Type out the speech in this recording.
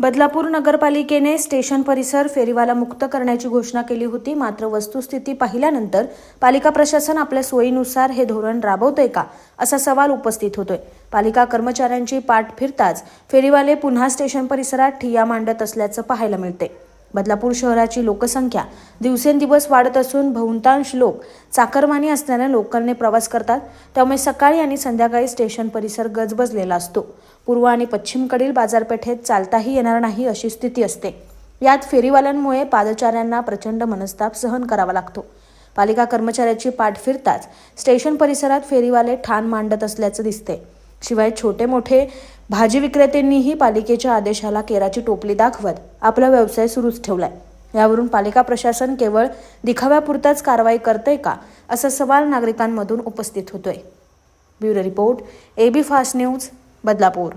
बदलापूर नगरपालिकेने स्टेशन परिसर फेरीवाला मुक्त करण्याची घोषणा केली होती. मात्र वस्तुस्थिती पाहिल्यानंतर पालिका प्रशासन आपल्या सोयीनुसार हे धोरण राबवतंय का असा सवाल उपस्थित होतोय. पालिका कर्मचाऱ्यांची पाठ फिरताच फेरीवाले पुन्हा स्टेशन परिसरात ठिय्या मांडत असल्याचं पाहायला मिळते. बदलापूर शहराची लोकसंख्या दिवसेंदिवस वाढत असून बहुतांश लोक चाकरमानी असणाऱ्या लोकलने प्रवास करतात. त्यामुळे सकाळी आणि संध्याकाळी स्टेशन परिसर गजबजलेला असतो. पूर्व आणि पश्चिमकडील बाजारपेठेत चालताही येणार नाही अशी स्थिती असते. यात फेरीवाल्यांमुळे पादचाऱ्यांना प्रचंड मनस्ताप सहन करावा लागतो. पालिका कर्मचाऱ्याची पाठ फिरताच स्टेशन परिसरात फेरीवाले ठाण मांडत असल्याचं दिसते. शिवाय छोटे मोठे भाजी विक्रेत्यांनीही पालिकेच्या आदेशाला केराची टोपली दाखवत आपला व्यवसाय सुरूच ठेवलाय. यावरून पालिका प्रशासन केवळ दिखाव्यापुरताच कारवाई करतंय का असा सवाल नागरिकांमधून उपस्थित होतोय. Bureau report, AB fast news, Badlapur.